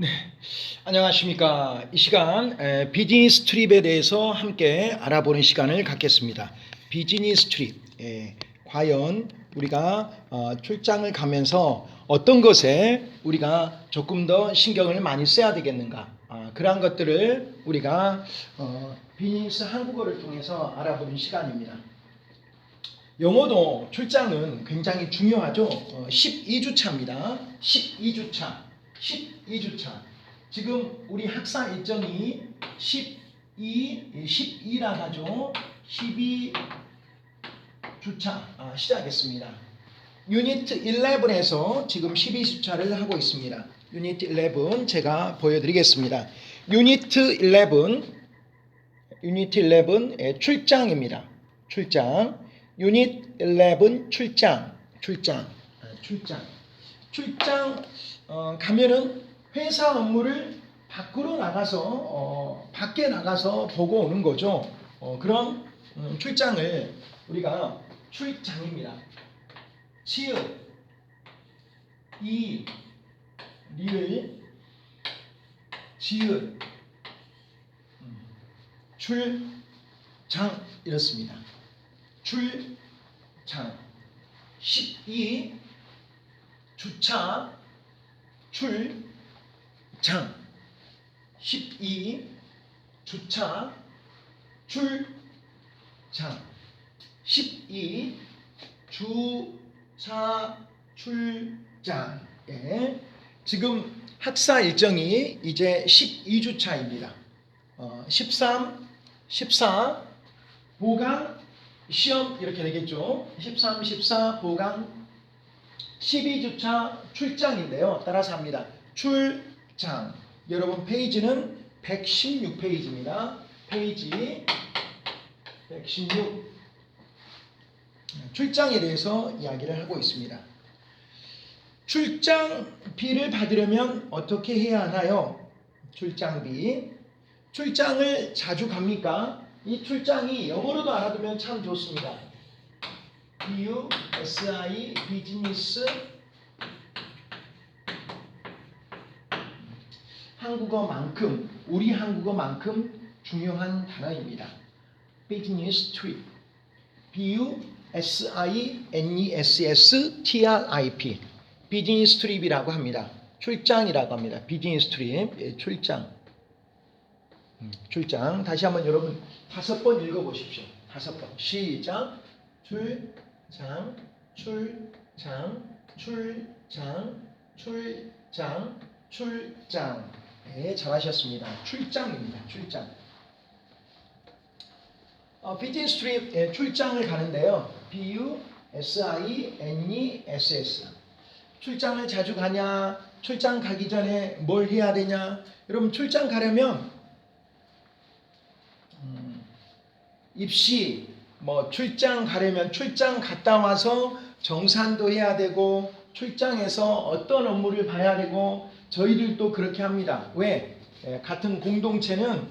네, 안녕하십니까. 이 시간 비즈니스 트립에 대해서 함께 알아보는 시간을 갖겠습니다. 비즈니스 트립, 과연 우리가 출장을 가면서 어떤 것에 우리가 조금 더 신경을 많이 써야 되겠는가, 그러한 것들을 우리가 비즈니스 한국어를 통해서 알아보는 시간입니다. 영어도 출장은 굉장히 중요하죠. 12주차입니다. 12주차. 12주차. 지금 우리 학사 일정이 12라 하죠. 12주차 시작했습니다. 유니트 11에서 지금 12주차를 하고 있습니다. 유니트 11 제가 보여드리겠습니다. 유니트 11 출장입니다. 출장. 유닛 11 출장 가면은 회사 업무를 밖에 나가서 보고 오는 거죠. 그런 출장을 우리가 출장입니다. 치읓 이 리을 지읒 출장 이렇습니다. 출장 12주차 출장 12주차 출장 12주차 출장에 지금 학사 일정이 이제 12주차입니다. 13, 14 보강 시험 이렇게 되겠죠. 13, 14 보강 12주차 출장인데요. 따라서 합니다. 출장. 여러분 페이지는 116페이지입니다. 페이지 116. 출장에 대해서 이야기를 하고 있습니다. 출장비를 받으려면 어떻게 해야 하나요? 출장비. 출장을 자주 갑니까? 이 출장이 영어로도 알아두면 참 좋습니다. BUSI 비즈니스 한국어만큼 우리 한국어만큼 중요한 단어입니다. 비즈니스 트립 BUSINESS 비즈니스 트립이라고 합니다. 출장이라고 합니다. 비즈니스 트립 출장. 출장. 다시 한번 여러분 5번 읽어보십시오. 5번. 시작. 출장, 출장, 출장, 출장, 출장. 네, 잘하셨습니다. 출장입니다. 출장. 비즈니스 트립 출장을 가는데요. BUSINESS. 출장을 자주 가냐? 출장 가기 전에 뭘 해야 되냐? 여러분 출장 가려면 입시 출장 가려면 출장 갔다 와서 정산도 해야 되고 출장에서 어떤 업무를 봐야 되고 저희들도 그렇게 합니다. 왜? 같은 공동체는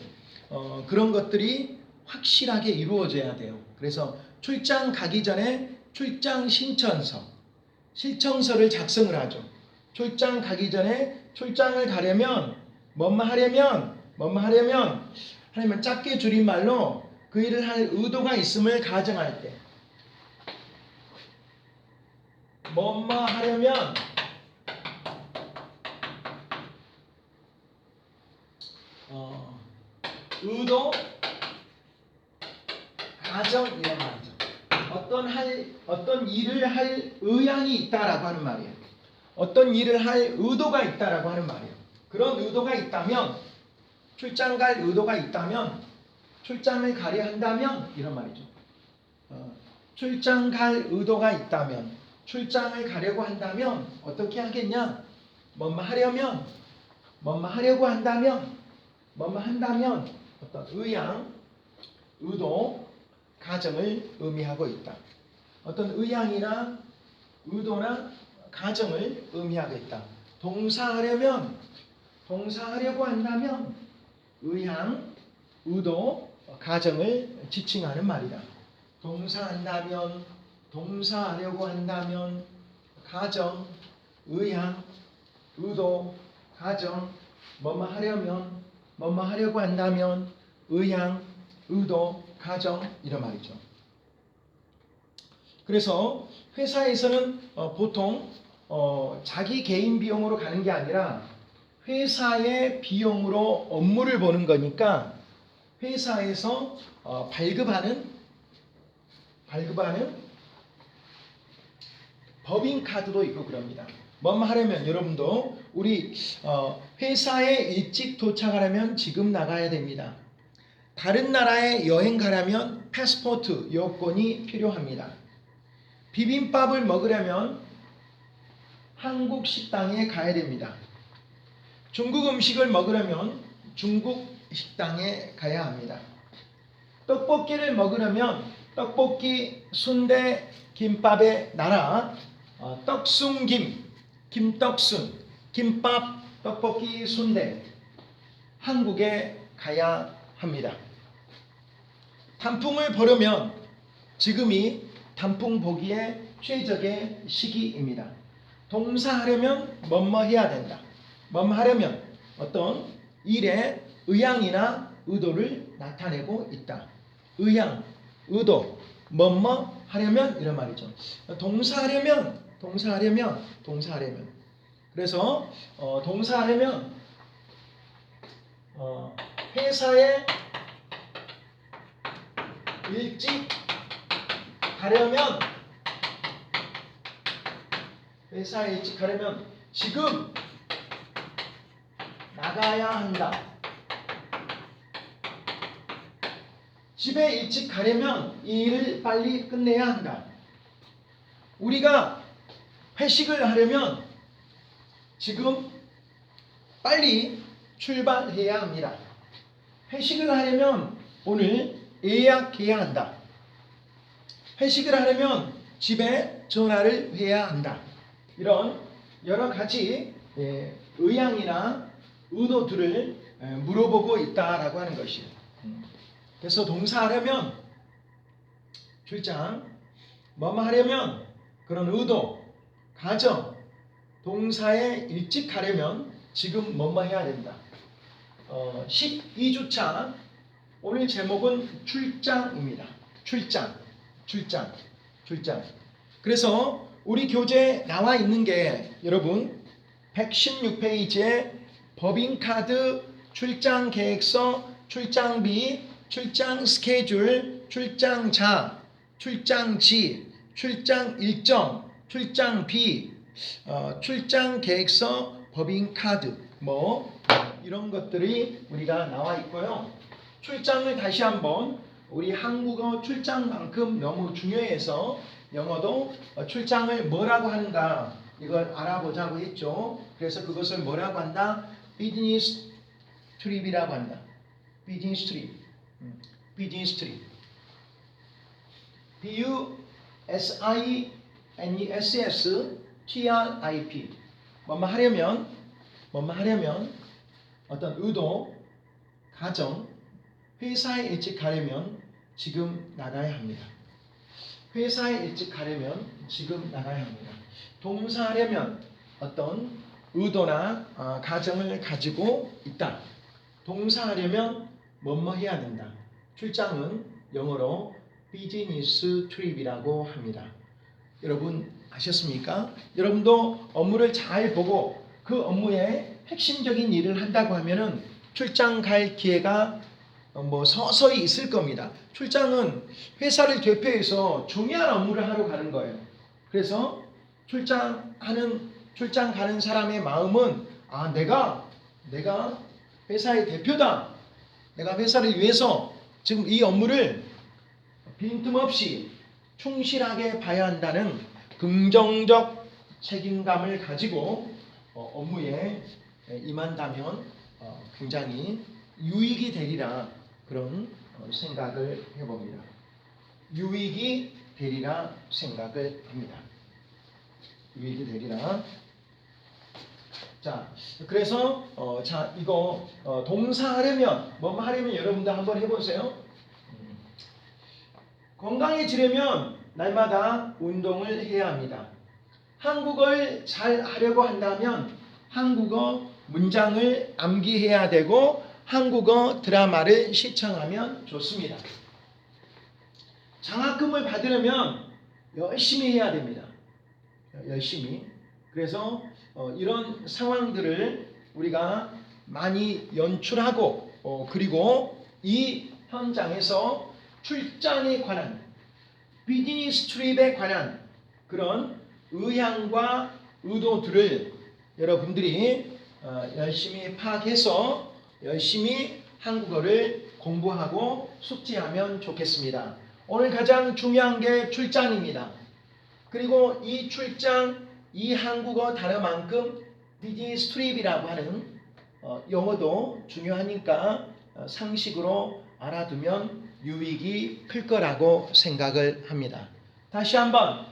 그런 것들이 확실하게 이루어져야 돼요. 그래서 출장 가기 전에 출장 신청서를 작성을 하죠. 출장 가기 전에 출장을 가려면 뭐만 하려면 짧게 줄임말로 그 일을 할 의도가 있음을 가정할 때 뭐뭐 하려면 의도 가정 이런 말이죠. 어떤 일을 할 의향이 있다라고 하는 말이에요. 어떤 일을 할 의도가 있다라고 하는 말이에요. 그런 의도가 있다면 출장 갈 의도가 있다면 출장을 가려 한다면 이런 말이죠. 출장 갈 의도가 있다면 출장을 가려고 한다면 어떻게 하겠냐? 뭐뭐 하려고 한다면 어떤 의향, 의도, 가정을 의미하고 있다. 어떤 의향이나 의도나 가정을 의미하고 있다. 동사하려고 한다면 의향, 의도, 가정을 지칭하는 말이다. 동사하려고 한다면 가정, 의향, 의도, 가정, 뭐뭐 하려면, 뭐뭐 하려고 한다면, 의향, 의도, 가정 이런 말이죠. 그래서 회사에서는 보통 자기 개인 비용으로 가는 게 아니라 회사의 비용으로 업무를 보는 거니까 회사에서 발급하는 법인카드도 있고 그럽니다. 뭐뭐 하려면 여러분도 우리 회사에 일찍 도착하려면 지금 나가야 됩니다. 다른 나라에 여행 가려면 패스포트 여권이 필요합니다. 비빔밥을 먹으려면 한국 식당에 가야 됩니다. 중국 음식을 먹으려면 중국 식당에 가야 합니다. 떡볶이를 먹으려면 떡볶이, 순대, 김밥의 나라 떡순김, 김떡순, 김밥, 떡볶이, 순대 한국에 가야 합니다. 단풍을 보려면 지금이 단풍 보기에 최적의 시기입니다. 동사하려면 뭐뭐 해야 된다. 뭐뭐 하려면 어떤 일의 의향이나 의도를 나타내고 있다. 의향, 의도, 뭐뭐 하려면 이런 말이죠. 동사하려면 그래서 동사하려면 회사에 일찍 가려면 지금 나가야 한다. 집에 일찍 가려면 이 일을 빨리 끝내야 한다. 우리가 회식을 하려면 지금 빨리 출발해야 합니다. 회식을 하려면 오늘 예약해야 한다. 회식을 하려면 집에 전화를 해야 한다. 이런 여러 가지 의향이나 의도들을 물어보고 있다라고 하는 것이에요. 그래서 동사하려면 출장, 뭐뭐 하려면 그런 의도, 가정, 동사에 일찍 가려면 지금 뭐뭐 해야 된다. 12주차 오늘 제목은 출장입니다. 출장. 그래서 우리 교재에 나와 있는 게 여러분 116페이지에 법인카드, 출장 계획서, 출장비, 출장 스케줄, 출장자, 출장지, 출장 일정, 출장비, 출장 계획서, 법인카드 뭐 이런 것들이 우리가 나와 있고요. 출장을 다시 한번 우리 한국어 출장만큼 너무 중요해서 영어도 출장을 뭐라고 하는가 이걸 알아보자고 했죠. 그래서 그것을 뭐라고 한다? 비즈니스 트립이라고 한다. 비즈니스 트립. BUSINESS 뭐뭐 하려면 어떤 의도, 가정, 회사에 일찍 가려면 지금 나가야 합니다. 회사에 일찍 가려면 지금 나가야 합니다. 동사하려면 어떤 의도나 가정을 가지고 있다. 동사하려면 뭐뭐 해야 된다. 출장은 영어로 비즈니스 트립이라고 합니다. 여러분 아셨습니까? 여러분도 업무를 잘 보고 그 업무에 핵심적인 일을 한다고 하면은 출장 갈 기회가 서서히 있을 겁니다. 출장은 회사를 대표해서 중요한 업무를 하러 가는 거예요. 그래서 출장 가는 사람의 마음은 내가 회사의 대표다. 내가 회사를 위해서 지금 이 업무를 빈틈없이 충실하게 봐야 한다는 긍정적 책임감을 가지고 업무에 임한다면 굉장히 유익이 되리라 그런 생각을 해봅니다. 유익이 되리라 생각을 합니다. 유익이 되리라. 자, 그래서 이거 동사하려면 뭐뭐 하려면 여러분도 한번 해보세요. 건강해지려면 날마다 운동을 해야 합니다. 한국어를 잘 하려고 한다면 한국어 문장을 암기해야 되고 한국어 드라마를 시청하면 좋습니다. 장학금을 받으려면 열심히 해야 됩니다. 열심히. 그래서 이런 상황들을 우리가 많이 연출하고 그리고 이 현장에서 출장에 관한 비즈니스 트립에 관한 그런 의향과 의도들을 여러분들이 열심히 파악해서 열심히 한국어를 공부하고 숙지하면 좋겠습니다. 오늘 가장 중요한 게 출장입니다. 그리고 이 출장, 이 한국어 단어만큼 비즈니스 트립이라고 하는 영어도 중요하니까 상식으로 알아두면 유익이 클 거라고 생각을 합니다. 다시 한번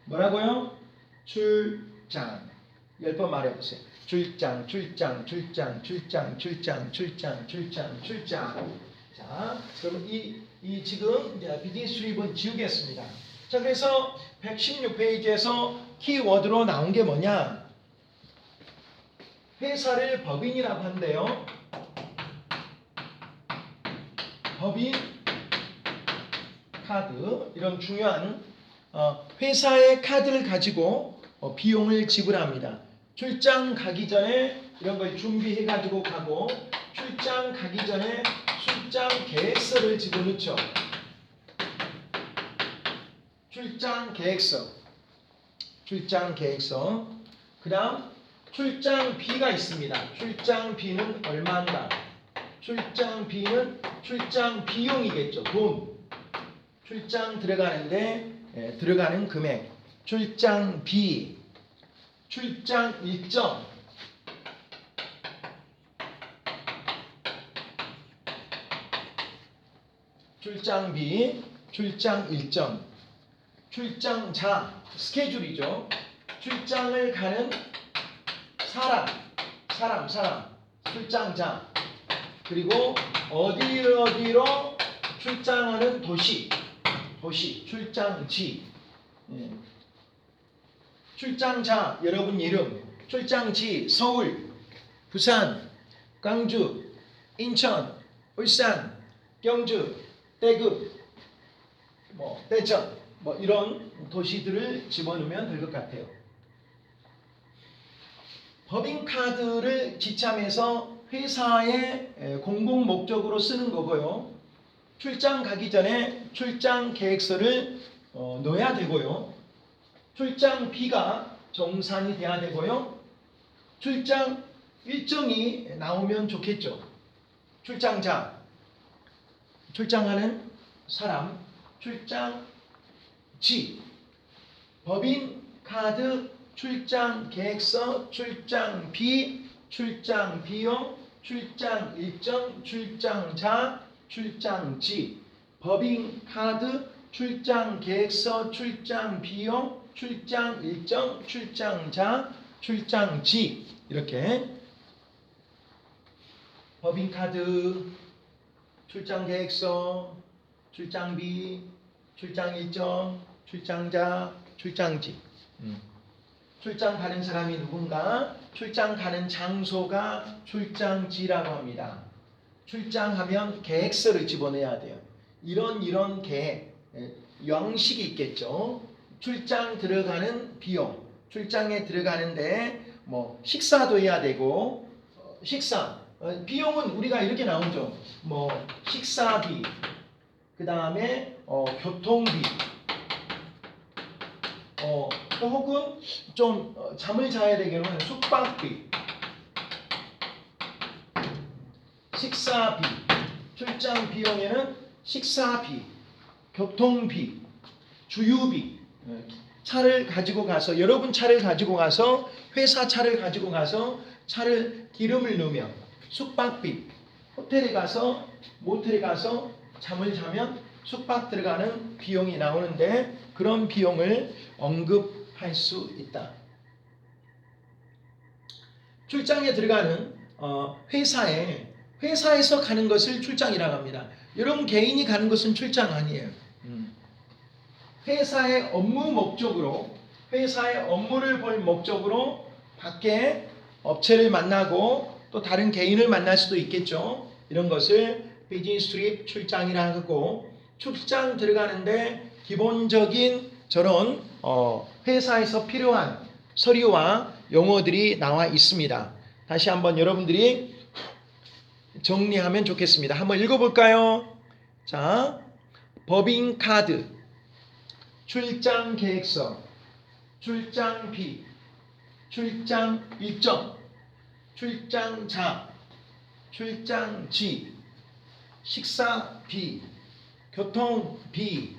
뭐라고요? 출장 10번 말해보세요. 출장. 자, 그럼 이 지금 비즈니스 트립은 지우겠습니다. 자, 그래서 116페이지에서 키워드로 나온 게 뭐냐? 회사를 법인이라고 한대요. 법인 카드, 이런 중요한 회사의 카드를 가지고 비용을 지불합니다. 출장 가기 전에 이런 걸 준비해 가지고 가고, 출장 가기 전에 출장 계획서를 집어넣죠. 출장 계획서. 그 다음 출장비가 있습니다. 출장비는 얼마인가? 출장비는 출장 비용이겠죠. 돈. 출장 들어가는데 들어가는 금액. 출장비. 출장 일정. 출장비, 출장 일정. 출장자, 스케줄이죠. 출장을 가는 사람. 출장자. 그리고 어디로 출장하는 도시, 출장지. 출장자, 여러분 이름. 출장지, 서울, 부산, 광주, 인천, 울산, 경주, 대구, 대전, 이런 도시들을 집어넣으면 될 것 같아요. 법인카드를 지참해서 회사의 공공 목적으로 쓰는 거고요. 출장 가기 전에 출장 계획서를 넣어야 되고요. 출장비가 정산이 돼야 되고요. 출장 일정이 나오면 좋겠죠. 출장자, 출장하는 사람, 출장지, 법인카드, 출장 계획서, 출장비, 출장 비용, 출장 일정, 출장자, 출장지, 법인카드, 출장 계획서, 출장 비용, 출장 일정, 출장자, 출장지. 이렇게 법인카드, 출장 계획서, 출장비, 출장 일정, 출장자, 출장지. 출장 가는 사람이 누군가? 출장 가는 장소가 출장지라고 합니다. 출장하면 계획서를 집어넣어야 돼요. 이런 계획, 양식이 있겠죠. 출장 들어가는 비용, 출장에 들어가는데 식사도 해야 되고, 식사, 비용은 우리가 이렇게 나오죠. 식사비, 그 다음에 교통비, 또 혹은 좀 잠을 자야 되겠는 숙박비, 식사비, 출장 비용에는 식사비, 교통비, 주유비, 차를 가지고 가서, 여러분 차를 가지고 가서, 회사 차를 가지고 가서 차를 기름을 넣으면 숙박비, 호텔에 가서 모텔에 가서 잠을 자면 숙박 들어가는 비용이 나오는데, 그런 비용을 언급할 수 있다. 출장에 들어가는 회사에서 가는 것을 출장이라고 합니다. 여러분 개인이 가는 것은 출장 아니에요. 회사의 업무 목적으로, 회사의 업무를 볼 목적으로 밖에 업체를 만나고 또 다른 개인을 만날 수도 있겠죠. 이런 것을 비즈니스 트립 출장이라 하고, 출장 들어가는데 기본적인 저런 회사에서 필요한 서류와 용어들이 나와 있습니다. 다시 한번 여러분들이 정리하면 좋겠습니다. 한번 읽어볼까요? 자, 법인카드, 출장 계획서, 출장비, 출장 일정, 출장자, 출장지, 식사비, 교통비,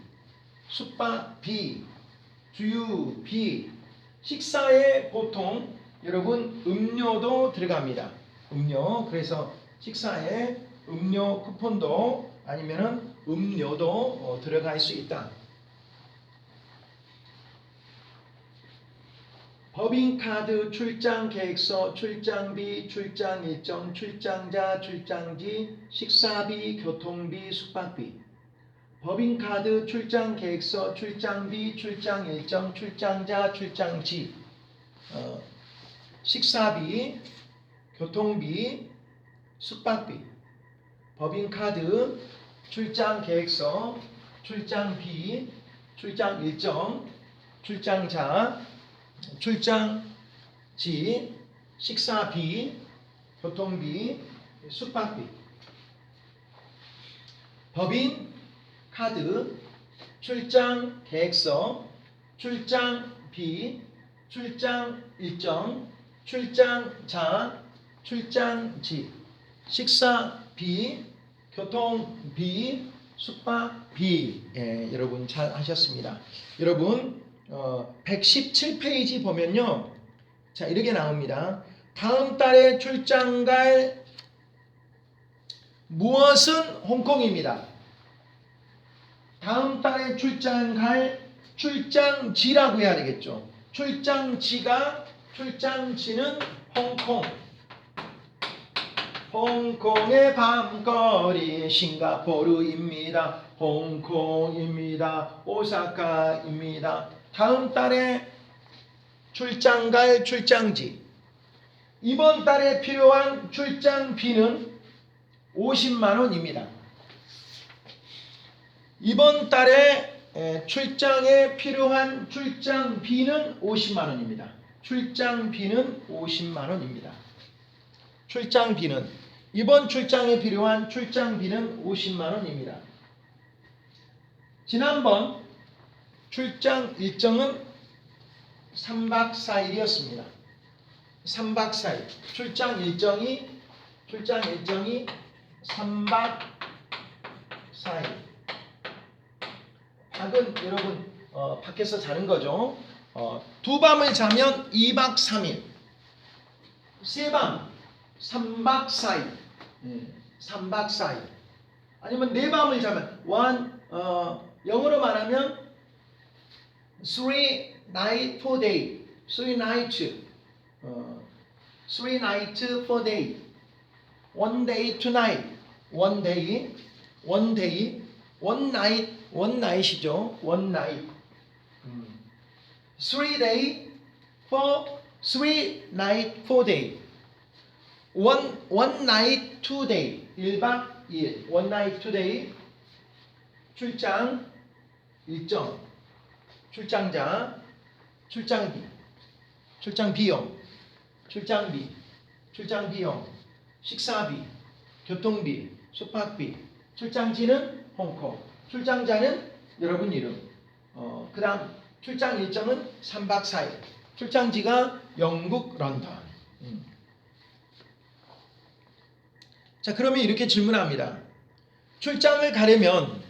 숙박비, 주유비. 식사에 보통 여러분 음료도 들어갑니다. 음료. 그래서 식사에 음료 쿠폰도 아니면은 음료도 들어갈 수 있다. 법인카드, 출장계획서, 출장비, 출장일정, 출장자, 출장지, 식사비, 교통비, 숙박비. 법인카드, 출장계획서, 출장비, 출장일정, 출장자, 출장지, 식사비, 교통비, 숙박비. 법인카드, 출장계획서, 출장비, 출장일정, 출장자, 출장지, 식사비, 교통비, 숙박비. 법인 카드, 출장 계획서, 출장비, 출장 일정, 출장자, 출장지, 식사비, 교통비, 숙박비. 여러분 잘 하셨습니다. 여러분 117페이지 보면요, 자 이렇게 나옵니다. 다음 달에 출장 갈 무엇은 홍콩입니다. 다음 달에 출장 갈 출장지라고 해야 되겠죠. 출장지는 홍콩. 홍콩의 밤거리 싱가포르입니다. 홍콩입니다. 오사카입니다. 다음 달에 출장 갈 출장지. 이번 달에 필요한 출장비는 50만 원입니다. 이번 달에 출장에 필요한 출장비는 50만 원입니다. 출장비는 50만 원입니다. 출장비는 이번 출장에 필요한 출장비는 50만 원입니다. 지난번 출장 일정은 3박 4일이었습니다. 3박 4일. 출장 일정이 3박 4일. 박은 여러분 밖에서 자는 거죠. 두 밤을 자면 2박 3일. 세 밤 3박 4일. 3박 4일. 아니면 네 밤을 자면 영어로 말하면 3 night 4 day. 3 night. 3 night 4 day. 1 day 2 night. 1 day 1 day 1 night 1 night이죠. 1 night. 3 day 3 night 4 day. 1 night 2 day. 1박 2일. 1 night 2 day. 출장 일정, 출장자, 출장비, 출장비용, 출장비, 출장비용, 식사비, 교통비, 숙박비. 출장지는 홍콩, 출장자는 여러분 이름. 그 다음 출장 일정은 3박 4일. 출장지가 영국 런던. 자, 그러면 이렇게 질문합니다. 출장을 가려면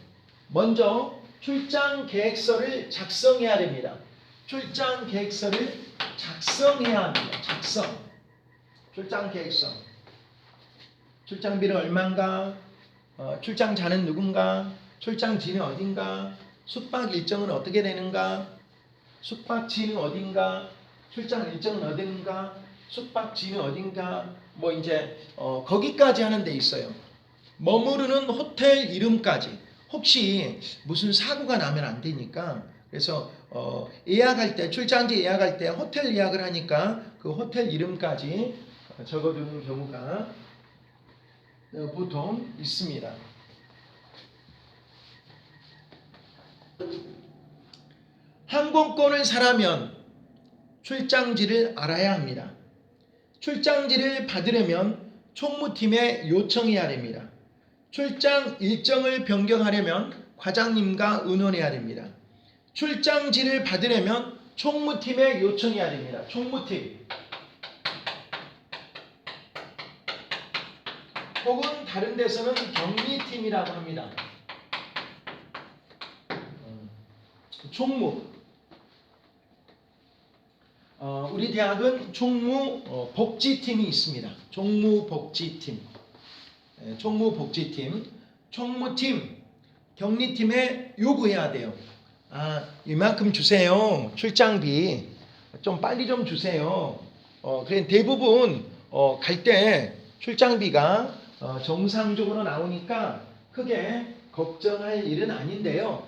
먼저 출장 계획서를 작성해야 됩니다. 출장 계획서를 작성해야 합니다. 출장 계획서. 출장비는 얼마인가? 출장자는 누군가? 출장지는 어딘가? 숙박 일정은 어떻게 되는가? 숙박지는 어딘가? 출장 일정은 어딘가? 숙박지는 어딘가? 뭐 이제 거기까지 하는 데 있어요. 머무르는 호텔 이름까지. 혹시 무슨 사고가 나면 안 되니까, 그래서 예약할 때, 출장지 예약할 때 호텔 예약을 하니까 그 그 호텔 이름까지 적어두는 경우가 보통 있습니다. 항공권을 사려면 출장지를 알아야 합니다. 출장지를 받으려면 총무팀에 요청해야 됩니다. 출장 일정을 변경하려면 과장님과 의논해야 됩니다. 출장지를 받으려면 총무팀에 요청해야 됩니다. 총무팀 혹은 다른 데서는 격리팀이라고 합니다. 총무 우리 대학은 총무 복지팀이 있습니다. 총무복지팀, 총무복지팀, 총무팀, 격리팀에 요구해야 돼요. 이만큼 주세요. 출장비 좀 빨리 좀 주세요. 그래 대부분 갈 때 출장비가 정상적으로 나오니까 크게 걱정할 일은 아닌데요.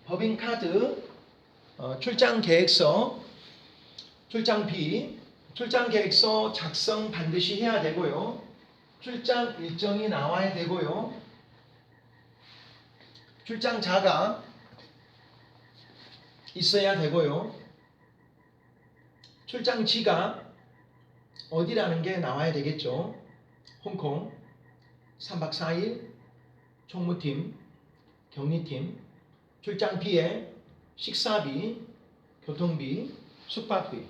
법인카드, 출장계획서, 출장비, 출장계획서 작성 반드시 해야 되고요. 출장 일정이 나와야 되고요. 출장자가 있어야 되고요. 출장지가 어디라는 게 나와야 되겠죠. 홍콩 3박 4일 총무팀, 격리팀, 출장비에 식사비, 교통비, 숙박비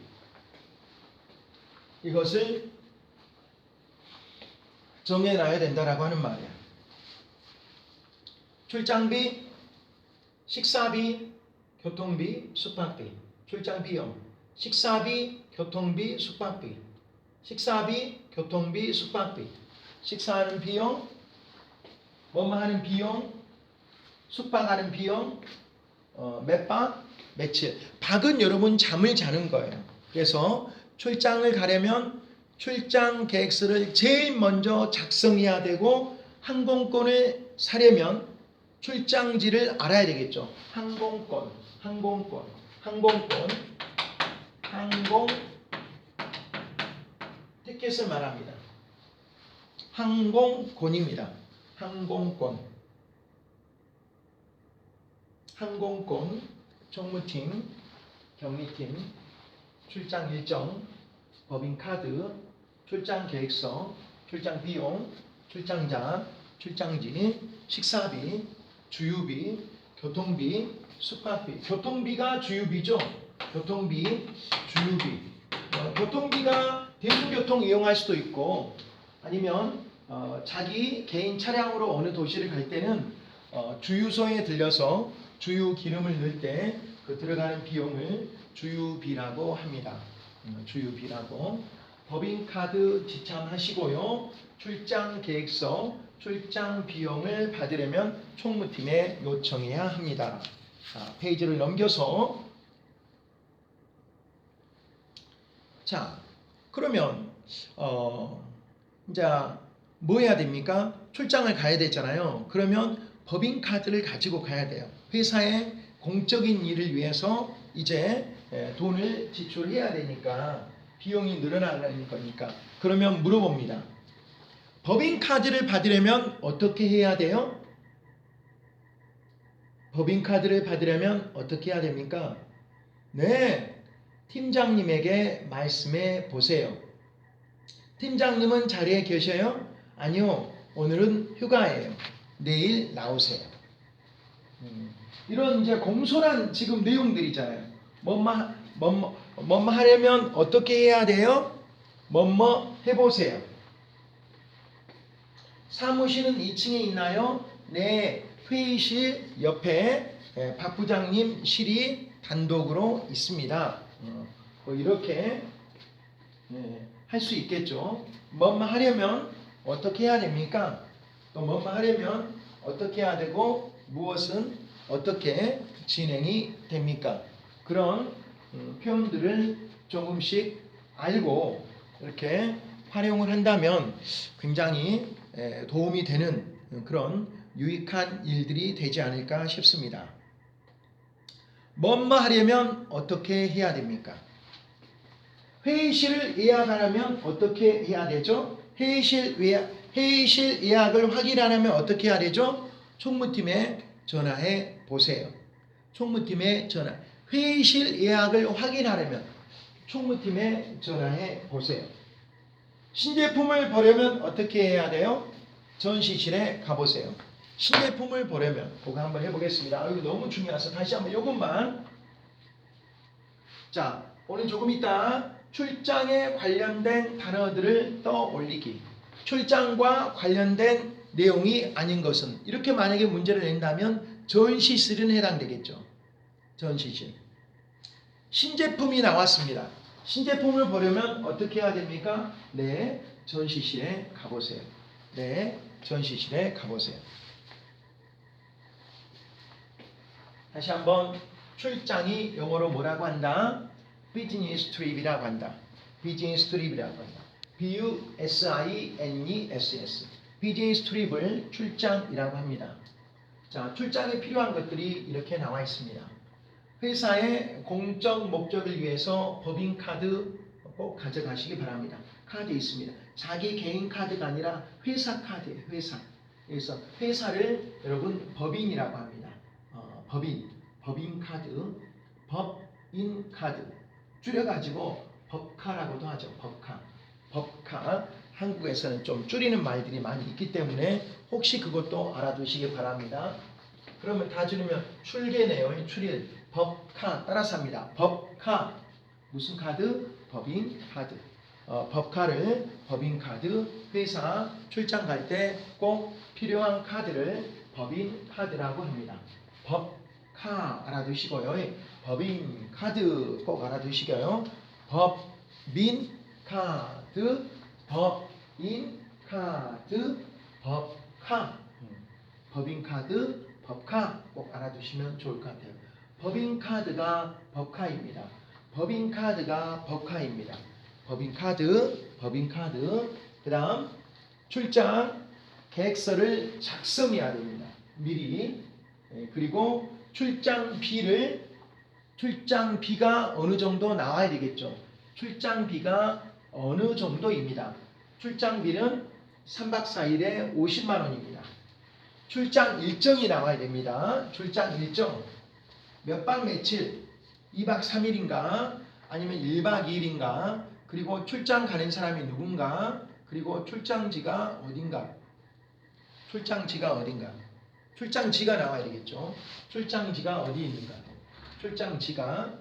이것을 정해놔야 된다라고 하는 말이야. 출장비, 식사비, 교통비, 숙박비, 출장 비용, 식사비, 교통비, 숙박비, 식사비, 교통비, 숙박비, 식사하는 비용, 뭐뭐 하는 비용, 숙박하는 비용, 몇 박, 며칠. 박은 여러분 잠을 자는 거예요. 그래서 출장을 가려면 출장 계획서를 제일 먼저 작성해야 되고 항공권을 사려면 출장지를 알아야 되겠죠. 항공 티켓을 말합니다. 항공권입니다. 항공권, 총무팀, 격리팀, 출장 일정, 법인카드, 출장 계획서, 출장 비용, 출장자, 출장지, 식사비, 주유비, 교통비, 숙박비. 교통비가 주유비죠. 교통비, 주유비. 교통비가 대중교통 이용할 수도 있고 아니면 자기 개인 차량으로 어느 도시를 갈 때는 주유소에 들려서 주유 기름을 넣을 때 그 들어가는 비용을 주유비라고 합니다. 주유비라고. 법인카드 지참하시고요. 출장 계획서, 출장 비용을 받으려면 총무팀에 요청해야 합니다. 자, 페이지를 넘겨서 자, 그러면 이제 뭐 해야 됩니까? 출장을 가야 되잖아요. 그러면 법인카드를 가지고 가야 돼요. 회사의 공적인 일을 위해서 이제 돈을 지출해야 되니까 비용이 늘어나는 거니까. 그러면 물어봅니다. 법인카드를 받으려면 어떻게 해야 돼요? 법인카드를 받으려면 어떻게 해야 됩니까? 네, 팀장님에게 말씀해 보세요. 팀장님은 자리에 계셔요? 아니요, 오늘은 휴가예요. 내일 나오세요. 이런 이제 공손한 지금 내용들이잖아요. 뭐뭐 하려면 어떻게 해야 돼요? 뭐뭐 해보세요. 사무실은 2층에 있나요? 네, 회의실 옆에 박 부장님 실이 단독으로 있습니다. 뭐 이렇게 할 수 있겠죠. 뭐뭐 하려면 어떻게 해야 됩니까? 또 뭐뭐 하려면 어떻게 해야 되고 무엇은 어떻게 진행이 됩니까? 그런 표현들을 조금씩 알고 이렇게 활용을 한다면 굉장히 도움이 되는 그런 유익한 일들이 되지 않을까 싶습니다. 뭐뭐 하려면 어떻게 해야 됩니까? 회의실을 예약하려면 어떻게 해야 되죠? 회의실 예약을 확인하려면 어떻게 해야 되죠? 총무팀에 전화해 보세요. 총무팀에 전화. 회의실 예약을 확인하려면 총무팀에 전화해 보세요. 신제품을 보려면 어떻게 해야 돼요? 전시실에 가보세요. 신제품을 보려면 그거 한번 해보겠습니다. 이거 너무 중요해서 다시 한번 이것만. 자, 오늘 조금 있다 출장에 관련된 단어들을 떠올리기. 출장과 관련된 내용이 아닌 것은, 이렇게 만약에 문제를 낸다면 전시실은 해당되겠죠. 전시실. 신제품이 나왔습니다. 신제품을 보려면 어떻게 해야 됩니까? 네, 전시실에 가보세요. 네, 전시실에 가보세요. 다시 한번, 출장이 영어로 뭐라고 한다? 비즈니스 트립이라고 한다. 비즈니스 트립이라고 한다. B-U-S-I-N-E-S-S. 비즈니스 트립을 출장이라고 합니다. 자, 출장에 필요한 것들이 이렇게 나와 있습니다. 회사의 공적 목적을 위해서 법인카드 꼭 가져가시기 바랍니다. 카드 있습니다. 자기 개인 카드가 아니라 회사 카드예요. 회사. 그래서 회사를 여러분 법인이라고 합니다. 법인카드, 법인카드 줄여가지고 법카라고도 하죠. 법카. 한국에서는 좀 줄이는 말들이 많이 있기 때문에 혹시 그것도 알아두시기 바랍니다. 그러면 다 줄이면 출계네요. 출일. 법카 따라서 합니다. 법카. 무슨 카드? 법인카드. 법카를 법인카드. 회사 출장 갈 때 꼭 필요한 카드를 법인카드라고 합니다. 법카 알아두시고요. 법인카드 꼭 알아두시고요. 법민카드, 법인카드, 법카. 법인카드, 법카 꼭 알아두시면 좋을 것 같아요. 법인카드가 법카입니다. 법인카드가 법카입니다. 법인카드. 그 다음 출장 계획서를 작성해야 됩니다. 미리. 그리고 출장비가 어느 정도 나와야 되겠죠. 출장비가 어느 정도입니다. 출장비는 3박 4일에 50만 원입니다. 출장 일정이 나와야 됩니다. 출장 일정. 몇 박 며칠? 2박 3일인가? 아니면 1박 2일인가? 그리고 출장 가는 사람이 누군가? 그리고 출장지가 어딘가? 출장지가 나와야 되겠죠. 출장지가 어디 있는가? 출장지가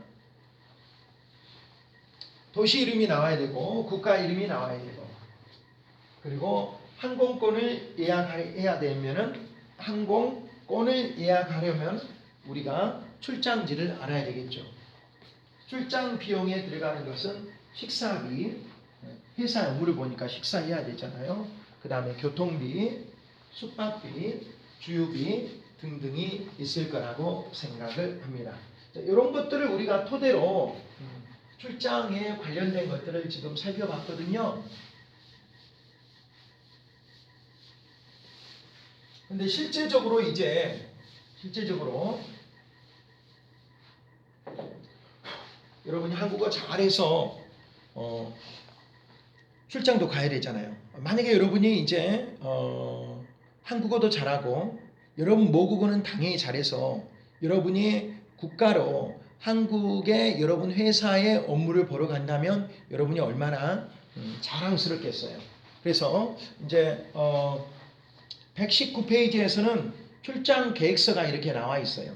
도시 이름이 나와야 되고 국가 이름이 나와야 되고, 그리고 항공권을 예약해야 되면은 항공권을 예약하려면 우리가 출장지를 알아야 되겠죠. 출장 비용에 들어가는 것은 식사비, 회사 업무를 보니까 식사해야 되잖아요. 그 다음에 교통비, 숙박비, 주유비 등등이 있을 거라고 생각을 합니다. 자, 이런 것들을 우리가 토대로 출장에 관련된 것들을 지금 살펴봤거든요. 근데 실제적으로 여러분이 한국어 잘해서 출장도 가야 되잖아요. 만약에 여러분이 이제 한국어도 잘하고 여러분 모국어는 당연히 잘해서 여러분이 국가로 한국의 여러분 회사의 업무를 보러 간다면 여러분이 얼마나 자랑스럽겠어요. 그래서 이제 119페이지에서는 출장 계획서가 이렇게 나와 있어요.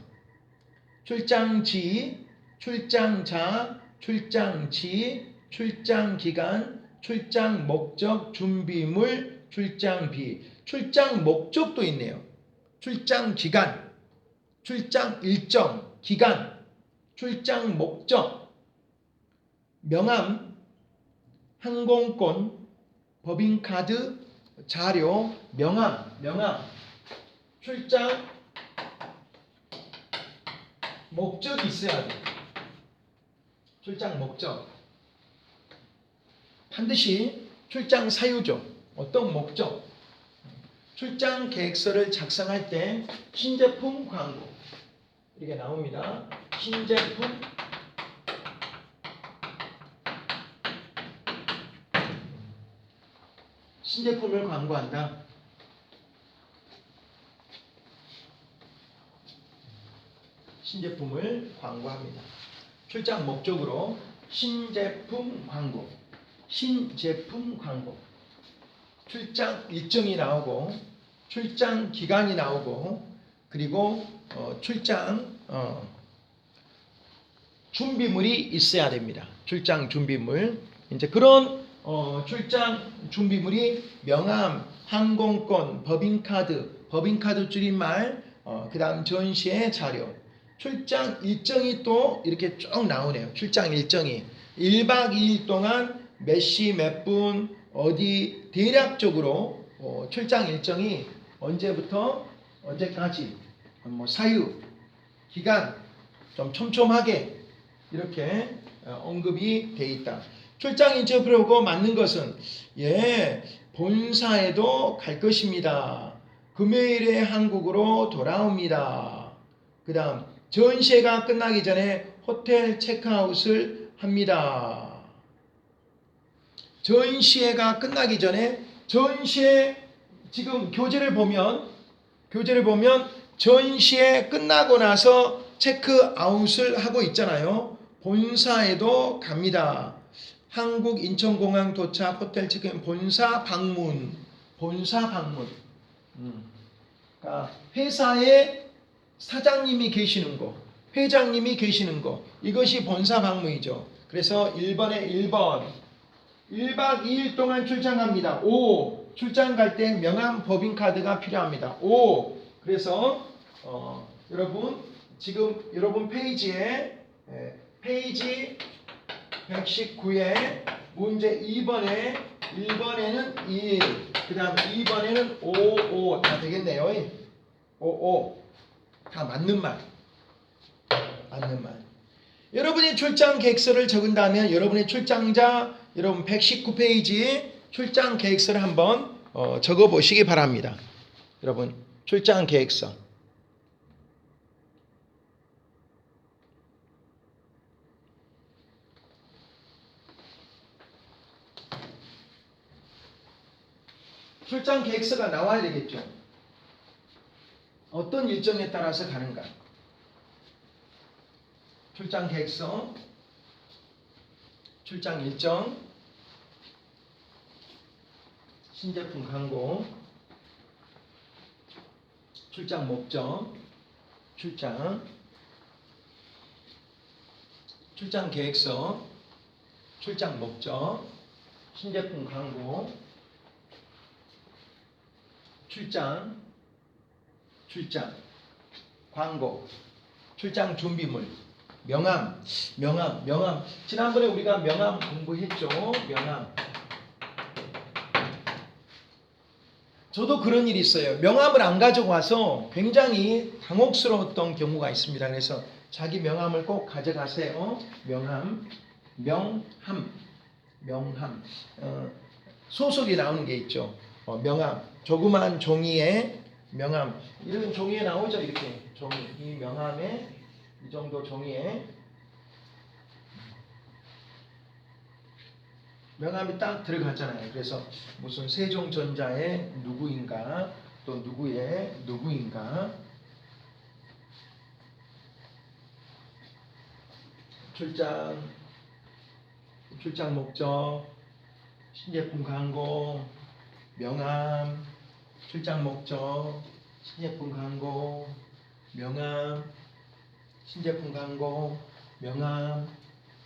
출장지, 출장자, 출장지, 출장기간, 출장 목적, 준비물, 출장비. 출장 목적도 있네요. 출장 기간, 출장 일정, 기간, 출장 목적, 명함, 항공권, 법인카드, 자료, 명함, 출장 목적이 있어야 돼. 출장 목적. 반드시 출장 사유죠. 어떤 목적. 출장 계획서를 작성할 때 신제품 광고 이렇게 나옵니다. 신제품 신제품을 광고한다. 신제품을 광고합니다. 출장 목적으로 신제품 광고, 신제품 광고. 출장 일정이 나오고, 출장 기간이 나오고, 그리고 출장 준비물이 있어야 됩니다. 출장 준비물. 이제 그런 출장 준비물이 명함, 항공권, 법인카드, 법인카드 줄임말, 그다음 전시회 자료, 출장 일정이 또 이렇게 쭉 나오네요. 출장 일정이 1박 2일 동안 몇 시 몇 분 어디 대략적으로 출장 일정이 언제부터 언제까지 뭐 사유, 기간 좀 촘촘하게 이렇게 언급이 돼 있다. 출장 일정표고 맞는 것은 본사에도 갈 것입니다. 금요일에 한국으로 돌아옵니다. 그 다음 전시회가 끝나기 전에 호텔 체크아웃을 합니다. 전시회가 끝나기 전에 전시회 지금 교재를 보면 전시회 끝나고 나서 체크아웃을 하고 있잖아요. 본사에도 갑니다. 한국 인천공항 도착 호텔 체크인 본사 방문. 그러니까 회사에 사장님이 계시는 거, 회장님이 계시는 거, 이것이 본사 방문이죠. 그래서 1번에 1번 1박 2일 동안 출장합니다. 5. 출장 갈 때 명함 법인카드가 필요합니다. 5. 그래서 여러분 지금 여러분 페이지에 페이지 119에 문제 2번에 1번에는 1, 그 다음 2번에는 5, 다 되겠네요. 5. 다 맞는 말. 여러분이 출장 계획서를 적은다면 여러분의 출장자 여러분 119페이지 출장 계획서를 한번 적어 보시기 바랍니다. 여러분 출장 계획서. 출장 계획서가 나와야 되겠죠. 어떤 일정에 따라서 가는가. 출장 계획서, 출장 일정, 신제품 광고, 출장 목적, 출장 계획서, 출장 목적, 신제품 광고, 출장, 광고, 출장 준비물, 명함. 지난번에 우리가 명함 공부했죠. 명함. 저도 그런 일이 있어요. 명함을 안 가지고 와서 굉장히 당혹스러웠던 경우가 있습니다. 그래서 자기 명함을 꼭 가져가세요. 명함. 소속이 나오는 게 있죠. 명함. 조그만 종이에 명함. 이런 종이에 나오죠. 이렇게 종이. 이 명함에 이 정도 종이에 명함이 딱 들어갔잖아요. 그래서 무슨 세종전자의 누구인가 또 누구의 누구인가 출장 목적, 신제품 광고, 명함, 출장 목적, 신제품 광고, 명함, 신제품 광고, 명함,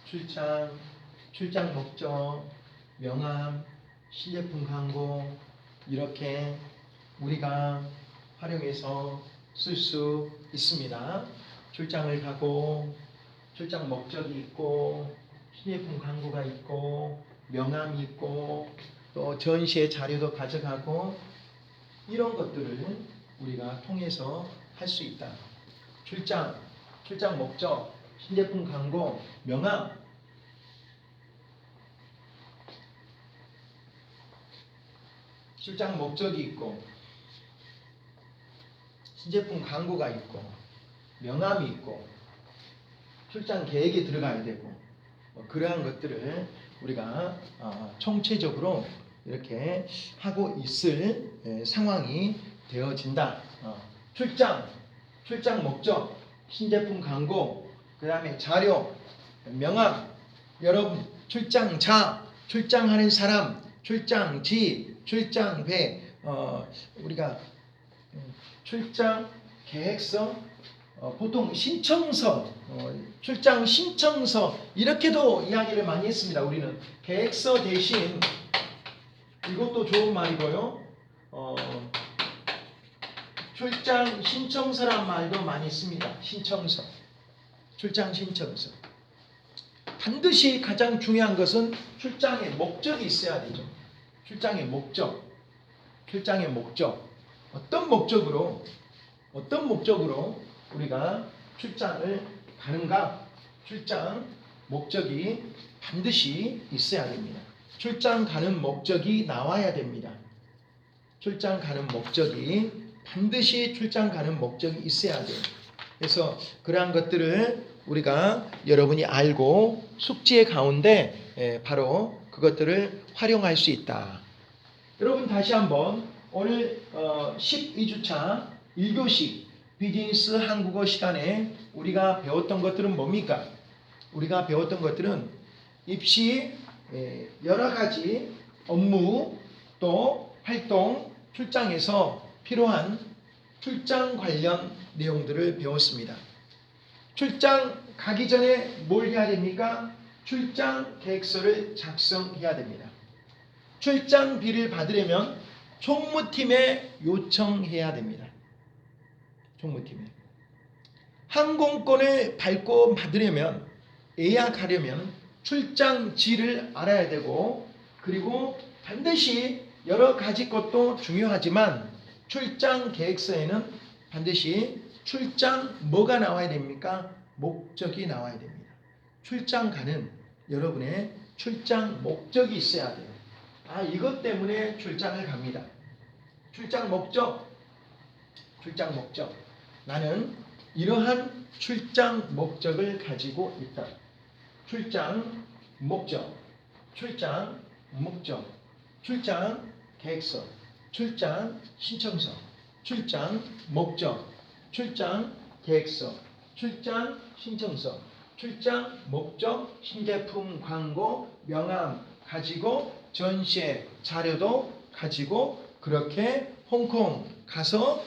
출장 목적, 명함, 신제품 광고 이렇게 우리가 활용해서 쓸 수 있습니다. 출장을 가고 출장 목적이 있고 신제품 광고가 있고 명함이 있고 또 전시회 자료도 가져가고 이런 것들을 우리가 통해서 할 수 있다. 출장 목적, 신제품 광고, 명함 출장 목적이 있고 신제품 광고가 있고 명함이 있고 출장 계획에 들어가야 되고 그러한 것들을 우리가 총체적으로 이렇게 하고 있을 상황이 되어진다. 출장 목적, 신제품 광고, 그 다음에 자료, 명함, 여러분 출장자, 출장하는 사람, 출장지, 출장회, 우리가 출장 계획서, 보통 신청서, 출장 신청서 이렇게도 이야기를 많이 했습니다. 우리는 계획서 대신 이것도 좋은 말이고요. 출장 신청서란 말도 많이 씁니다. 신청서, 출장 신청서. 반드시 가장 중요한 것은 출장의 목적이 있어야 되죠. 출장의 목적. 어떤 목적으로 우리가 출장을 가는가? 출장 목적이 반드시 있어야 됩니다. 출장 가는 목적이 나와야 됩니다. 출장 가는 목적이 반드시 출장 가는 목적이 있어야 돼요. 그래서 그러한 것들을 우리가 여러분이 알고 숙지의 가운데 바로 그것들을 활용할 수 있다. 여러분 다시 한번 오늘 12주차 1교시 비즈니스 한국어 시간에 우리가 배웠던 것들은 뭡니까? 우리가 배웠던 것들은 입시 여러 가지 업무 또 활동 출장에서 필요한 출장 관련 내용들을 배웠습니다. 출장 가기 전에 뭘 해야 됩니까? 출장 계획서를 작성해야 됩니다. 출장비를 받으려면 총무팀에 요청해야 됩니다. 총무팀에. 항공권을 발권 받으려면 예약하려면 출장지를 알아야 되고 그리고 반드시 여러 가지 것도 중요하지만 출장 계획서에는 반드시 출장 뭐가 나와야 됩니까? 목적이 나와야 됩니다. 출장 가는 여러분의 출장 목적이 있어야 돼요. 이것 때문에 출장을 갑니다. 출장 목적. 나는 이러한 출장 목적을 가지고 있다. 출장 목적, 출장 계획서, 출장 신청서, 출장 목적, 출장 계획서, 출장 신청서, 출장 목적, 신제품 광고, 명함 가지고 전시회 자료도 가지고 그렇게 홍콩 가서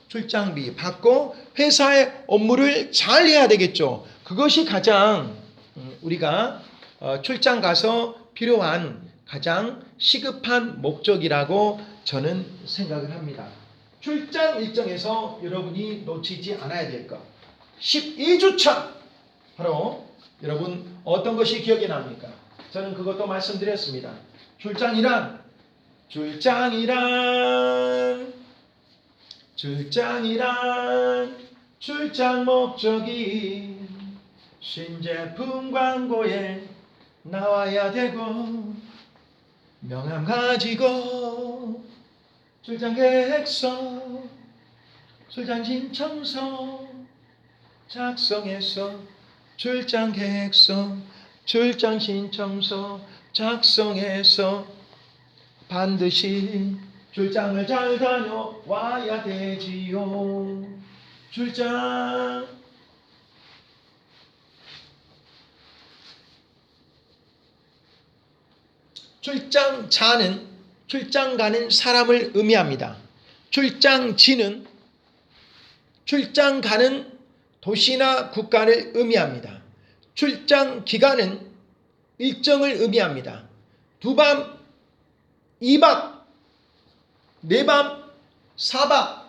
출장비 받고 회사의 업무를 잘 해야 되겠죠. 그것이 가장 우리가 출장 가서 필요한 가장 시급한 목적이라고 저는 생각을 합니다. 출장 일정에서 여러분이 놓치지 않아야 될 것. 12주차 바로 여러분 어떤 것이 기억에 납니까? 저는 그것도 말씀드렸습니다. 출장이란 출장 목적이 신제품 광고에 나와야 되고 명함 가지고 출장 계획서 출장 신청서 작성해서 출장 계획서 출장 신청서 작성해서 반드시 출장을 잘 다녀와야 되지요. 출장자는 출장 가는 사람을 의미합니다. 출장지는 출장 가는 도시나 국가를 의미합니다. 출장 기간은 일정을 의미합니다. 2밤, 2박, 4밤, 4박,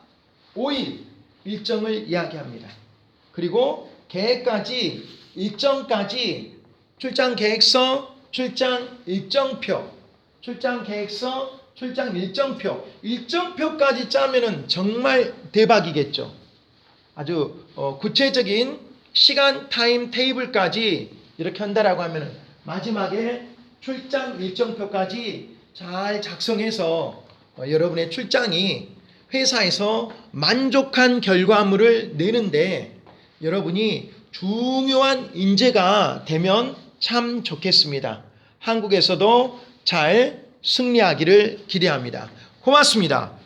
5일 일정을 이야기합니다. 그리고 계획까지, 일정까지 출장 계획서, 출장 일정표, 출장 계획서, 출장 일정표, 일정표까지 짜면은 정말 대박이겠죠. 아주 구체적인 시간 타임 테이블까지 이렇게 한다라고 하면은 마지막에 출장 일정표까지 잘 작성해서 여러분의 출장이 회사에서 만족한 결과물을 내는데 여러분이 중요한 인재가 되면 참 좋겠습니다. 한국에서도 잘 승리하기를 기대합니다. 고맙습니다.